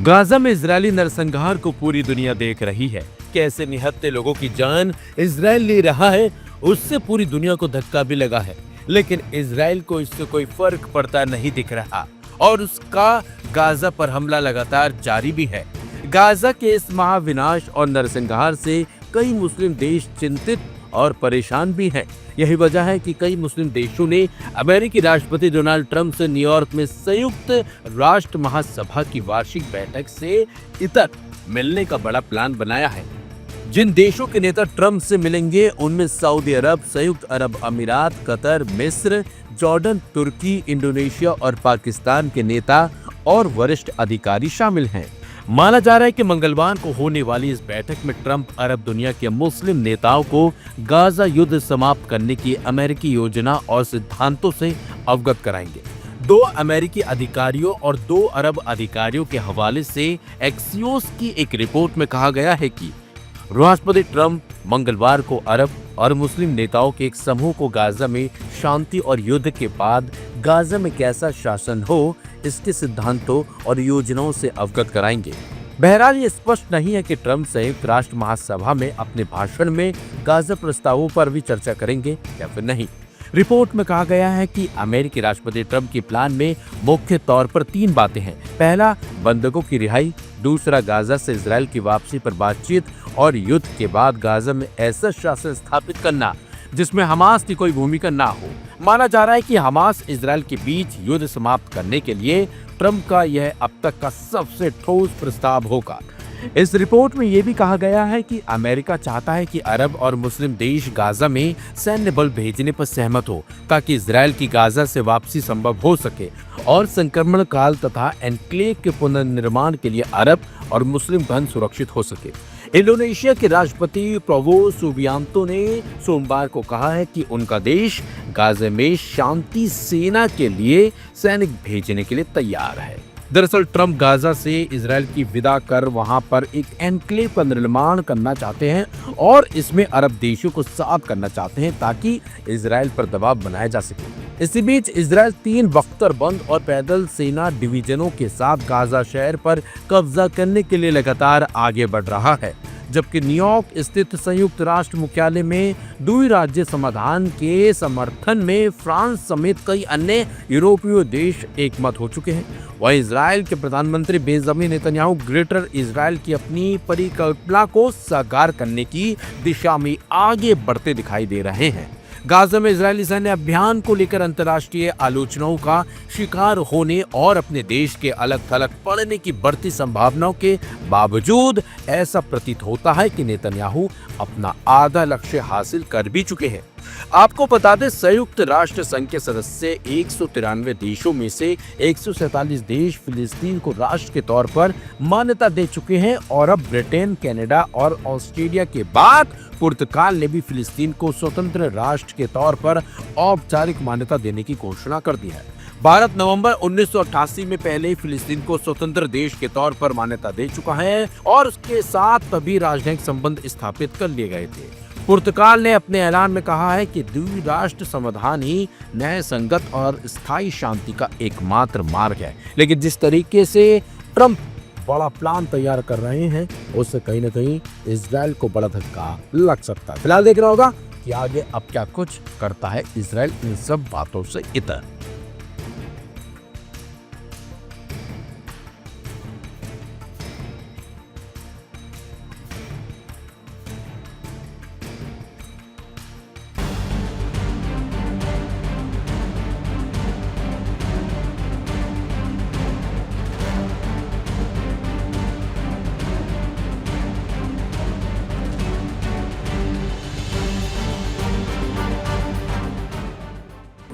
Gaza में Israeli नरसंहार को पूरी दुनिया देख रही है। कैसे निहत्थे लोगों की जान इजरायल ले रहा है, उससे पूरी दुनिया को धक्का भी लगा है। लेकिन इजरायल को इससे कोई फर्क पड़ता नहीं दिख रहा और उसका गाजा पर हमला लगातार जारी भी है। गाजा के इस महाविनाश और नरसंहार से कई मुस्लिम देश चिंतित और परेशान भी हैं। यही वजह है कि कई मुस्लिम देशों ने अमेरिकी राष्ट्रपति डोनाल्ड ट्रंप से न्यूयॉर्क में संयुक्त राष्ट्र महासभा की वार्षिक बैठक से इतर मिलने का बड़ा प्लान बनाया है। जिन देशों के नेता ट्रंप से मिलेंगे उनमें सऊदी अरब, संयुक्त अरब अमीरात, कतर, मिस्र, जॉर्डन, तुर्की, इंडोनेशिया और पाकिस्तान के नेता और वरिष्ठ अधिकारी शामिल हैं। माना जा रहा है कि मंगलवार को होने वाली इस बैठक में ट्रंप अरब दुनिया के मुस्लिम नेताओं को गाजा युद्ध समाप्त करने की अमेरिकी योजना और सिद्धांतों से अवगत कराएंगे। 2 अमेरिकी अधिकारियों और 2 अरब अधिकारियों के हवाले से एक्सियोस की एक रिपोर्ट में कहा गया है कि राष्ट्रपति ट्रंप मंगलवार को अरब और मुस्लिम नेताओं के एक समूह को गाजा में शांति और युद्ध के बाद गाजा में कैसा शासन हो इसके सिद्धांतों और योजनाओं से अवगत कराएंगे। बहरहाल ये स्पष्ट नहीं है कि ट्रंप संयुक्त राष्ट्र महासभा में अपने भाषण में गाजा प्रस्तावों पर भी चर्चा करेंगे या फिर नहीं। रिपोर्ट में कहा गया है कि अमेरिकी राष्ट्रपति ट्रंप के प्लान में मुख्य तौर पर 3 बातें हैं। पहला, बंधकों की रिहाई। दूसरा, गाजा से इजरायल की वापसी पर बातचीत और युद्ध के बाद गाजा में ऐसा शासन स्थापित करना जिसमें हमास की कोई भूमिका ना हो। माना जा रहा है कि हमास इजरायल के बीच युद्ध समाप्त करने के लिए ट्रंप का यह अब तक का सबसे ठोस प्रस्ताव होगा। इस रिपोर्ट में यह भी कहा गया है कि अमेरिका चाहता है कि अरब और मुस्लिम देश गाजा में सैन्य बल भेजने पर सहमत हो ताकि इजरायल की गाजा से वापसी संभव हो सके और संक्रमण काल तथा एन्क्लेव के पुनर्निर्माण के लिए अरब और मुस्लिम धन सुरक्षित हो सके। इंडोनेशिया के राष्ट्रपति प्रबोवो सुबियांतो ने सोमवार को कहा है कि उनका देश गाजा में शांति सेना के लिए सैनिक भेजने के लिए तैयार है। दरअसल ट्रंप गाजा से इजरायल की विदा कर वहां पर एक एन्क्लेव का निर्माण करना चाहते हैं और इसमें अरब देशों को साथ करना चाहते हैं ताकि इजरायल पर दबाव बनाया जा सके। इसी बीच इजरायल 3 बख्तरबंद और पैदल सेना डिवीजनों के साथ गाजा शहर पर कब्जा करने के लिए लगातार आगे बढ़ रहा है, जबकि न्यूयॉर्क स्थित संयुक्त राष्ट्र मुख्यालय में द्विराज्य समाधान के समर्थन में फ्रांस समेत कई अन्य यूरोपीय देश एकमत हो चुके हैं। वहीं इजरायल के प्रधानमंत्री बेंजामिन नेतन्याहू ग्रेटर इजरायल की अपनी परिकल्पना को साकार करने की दिशा में आगे बढ़ते दिखाई दे रहे हैं। गाजा में इजरायली सैन्य अभियान को लेकर अंतर्राष्ट्रीय आलोचनाओं का शिकार होने और अपने देश के अलग थलग पड़ने की बढ़ती संभावनाओं के बावजूद ऐसा प्रतीत होता है कि नेतन्याहू अपना आधा लक्ष्य हासिल कर भी चुके हैं। आपको बता दें, संयुक्त राष्ट्र संघ के सदस्य 193 देशों में से 147 देश फिलिस्तीन को राष्ट्र के तौर पर मान्यता दे चुके हैं और अब ब्रिटेन, कनाडा और ऑस्ट्रेलिया के बाद पुर्तगाल ने भी फिलिस्तीन को स्वतंत्र राष्ट्र के तौर पर औपचारिक मान्यता देने की घोषणा कर दी है। भारत नवंबर 1988 में पहले ही फिलिस्तीन को स्वतंत्र देश के तौर पर मान्यता दे चुका है और उसके साथ तभी राजनयिक संबंध स्थापित कर लिए गए थे। पुर्तगाल ने अपने ऐलान में कहा है कि द्विराष्ट्र समाधान ही न्याय संगत और स्थायी शांति का एकमात्र मार्ग है। लेकिन जिस तरीके से ट्रंप बड़ा प्लान तैयार कर रहे हैं उससे कहीं न कहीं इजरायल को बड़ा धक्का लग सकता है। फिलहाल देखना होगा कि आगे अब क्या कुछ करता है इजरायल इन सब बातों से इतर।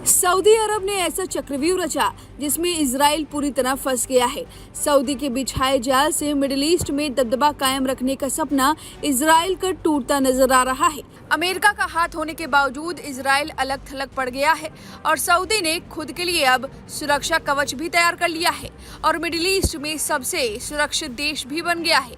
सऊदी अरब ने ऐसा चक्रव्यूह रचा जिसमें इजराइल पूरी तरह फंस गया है। सऊदी के बिछाए जाल से मिडिल ईस्ट में दबदबा कायम रखने का सपना इजराइल का टूटता नजर आ रहा है। अमेरिका का हाथ होने के बावजूद इजराइल अलग थलग पड़ गया है और सऊदी ने खुद के लिए अब सुरक्षा कवच भी तैयार कर लिया है और मिडिल ईस्ट में सबसे सुरक्षित देश भी बन गया है।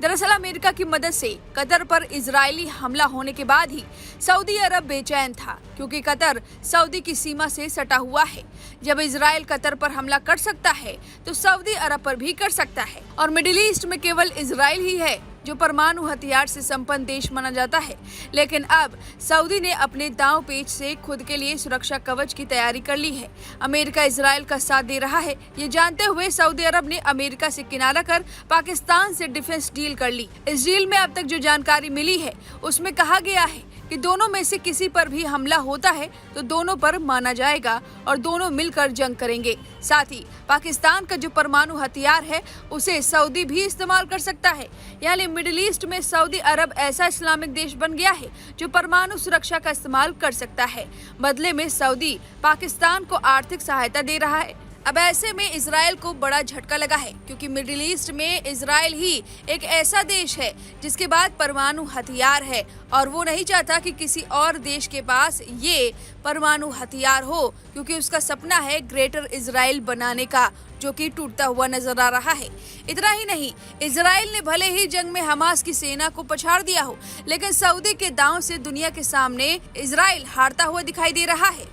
दरअसल अमेरिका की मदद से कतर पर इजरायली हमला होने के बाद ही सऊदी अरब बेचैन था, क्योंकि कतर सऊदी की सीमा से सटा हुआ है। जब इजराइल कतर पर हमला कर सकता है तो सऊदी अरब पर भी कर सकता है, और मिडिल ईस्ट में केवल इजराइल ही है जो परमाणु हथियार से संपन्न देश माना जाता है। लेकिन अब सऊदी ने अपने दांव पेच से खुद के लिए सुरक्षा कवच की तैयारी कर ली है। अमेरिका इजराइल का साथ दे रहा है, ये जानते हुए सऊदी अरब ने अमेरिका से किनारा कर पाकिस्तान से डिफेंस डील कर ली। इस डील में अब तक जो जानकारी मिली है उसमें कहा गया है कि दोनों में से किसी पर भी हमला होता है तो दोनों पर माना जाएगा और दोनों मिलकर जंग करेंगे। साथ ही पाकिस्तान का जो परमाणु हथियार है उसे सऊदी भी इस्तेमाल कर सकता है। यानी मिडिल ईस्ट में सऊदी अरब ऐसा इस्लामिक देश बन गया है जो परमाणु सुरक्षा का इस्तेमाल कर सकता है। बदले में सऊदी पाकिस्तान को आर्थिक सहायता दे रहा है। अब ऐसे में इजराइल को बड़ा झटका लगा है, क्योंकि मिडिल ईस्ट में इजराइल ही एक ऐसा देश है जिसके बाद परमाणु हथियार है, और वो नहीं चाहता कि किसी और देश के पास ये परमाणु हथियार हो, क्योंकि उसका सपना है ग्रेटर इजराइल बनाने का, जो कि टूटता हुआ नजर आ रहा है। इतना ही नहीं, इजराइल ने भले ही जंग में हमास की सेना को पछाड़ दिया हो, लेकिन सऊदी के दांव से दुनिया के सामने इजराइल हारता हुआ दिखाई दे रहा है।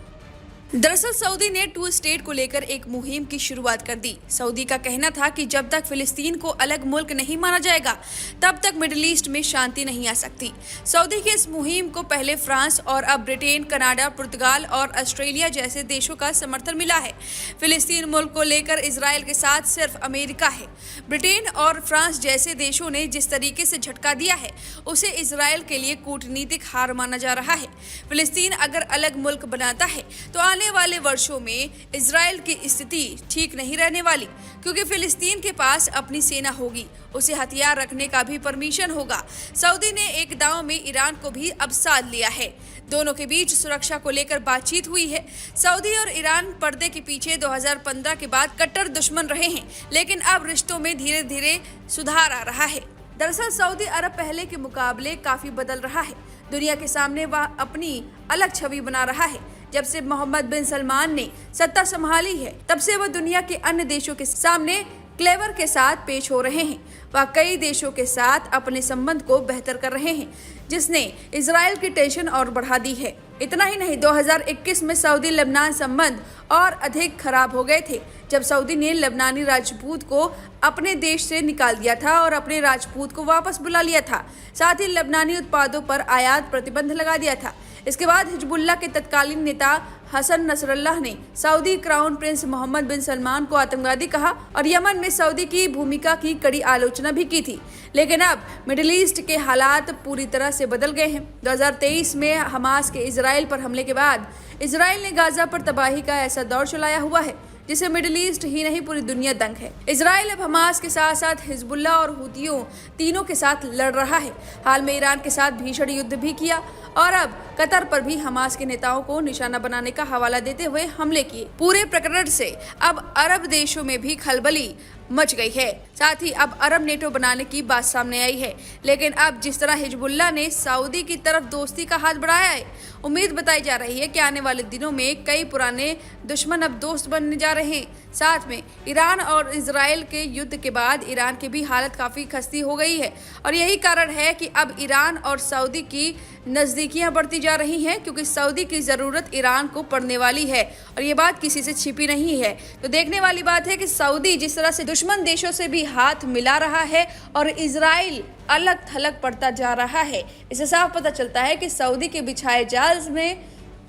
दरअसल सऊदी ने 2 स्टेट को लेकर एक मुहिम की शुरुआत कर दी। सऊदी का कहना था कि जब तक फिलिस्तीन को अलग मुल्क नहीं माना जाएगा तब तक मिडिल ईस्ट में शांति नहीं आ सकती। सऊदी की इस मुहिम को पहले फ्रांस और अब ब्रिटेन, कनाडा, पुर्तगाल और ऑस्ट्रेलिया जैसे देशों का समर्थन मिला है। फिलिस्तीन मुल्क को लेकर इजराइल के साथ सिर्फ अमेरिका है। ब्रिटेन और फ्रांस जैसे देशों ने जिस तरीके से झटका दिया है उसे इजराइल के लिए कूटनीतिक हार माना जा रहा है। फिलिस्तीन अगर अलग मुल्क बनाता है तो आने वाले वर्षों में इजराइल की स्थिति ठीक नहीं रहने वाली, क्योंकि फिलिस्तीन के पास अपनी सेना होगी, उसे हथियार रखने का भी परमिशन होगा। सऊदी ने एक दांव में ईरान को भी अब साध लिया है। दोनों के बीच सुरक्षा को लेकर बातचीत हुई है। सऊदी और ईरान पर्दे के पीछे 2015 के बाद कट्टर दुश्मन रहे हैं, लेकिन अब रिश्तों में धीरे धीरे सुधार आ रहा है। दरअसल सऊदी अरब पहले के मुकाबले काफी बदल रहा है। दुनिया के सामने वह अपनी अलग छवि बना रहा है। जब से मोहम्मद बिन सलमान ने सत्ता संभाली है तब से वह दुनिया के अन्य देशों के सामने क्लेवर के साथ पेश हो रहे हैं। वह कई देशों के साथ अपने संबंध को बेहतर कर रहे हैं, जिसने इजराइल की टेंशन और बढ़ा दी है। इतना ही नहीं, 2021 में सऊदी लेबनान संबंध और अधिक खराब हो गए थे, जब सऊदी ने लेबनानी राजपूत को अपने देश से निकाल दिया था और अपने राजपूत को वापस बुला लिया था। साथ ही लेबनानी उत्पादों पर आयात प्रतिबंध लगा दिया था। इसके बाद हिजबुल्लाह के तत्कालीन नेता हसन नसरल्लाह ने सऊदी क्राउन प्रिंस मोहम्मद बिन सलमान को आतंकवादी कहा और यमन में सऊदी की भूमिका की कड़ी आलोचना भी की थी। लेकिन अब मिडिल ईस्ट के हालात पूरी तरह से बदल गए हैं। 2023 में हमास के इजराइल पर हमले के बाद इजराइल ने गाजा पर तबाही का ऐसा दौर चलाया हुआ है जिसे मिडिल ईस्ट ही नहीं पूरी दुनिया दंग है। इजराइल अब हमास के साथ साथ हिजबुल्लाह और हुतियों तीनों के साथ लड़ रहा है। हाल में ईरान के साथ भीषण युद्ध भी किया और अब कतर पर भी हमास के नेताओं को निशाना बनाने का हवाला देते हुए हमले किए। पूरे प्रकरण से अब अरब देशों में भी खलबली मच गई है। साथ ही अब अरब नेटो बनाने की बात सामने आई है। लेकिन अब जिस तरह हिजबुल्लाह ने सऊदी की तरफ दोस्ती का हाथ बढ़ाया है, उम्मीद बताई जा रही है कि आने वाले दिनों में कई पुराने दुश्मन अब दोस्त बनने जा रहे हैं। साथ में ईरान और इजराइल के युद्ध के बाद ईरान की भी हालत काफी खस्ती हो गई है, और यही कारण है कि अब ईरान और सऊदी की नजदीकियां बढ़ती जा रही हैं, क्योंकि सऊदी की जरूरत ईरान को पड़ने वाली है और ये बात किसी से छिपी नहीं है। तो देखने वाली बात है कि सऊदी जिस तरह से दुश्मन देशों से भी हाथ मिला रहा है और इजराइल अलग थलग पड़ता जा रहा है, इससे साफ पता चलता है कि सऊदी के बिछाए जाल में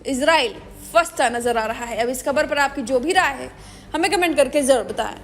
इजराइल फंसता नजर आ रहा है। अब इस खबर पर आपकी जो भी राय है हमें कमेंट करके जरूर बताएं।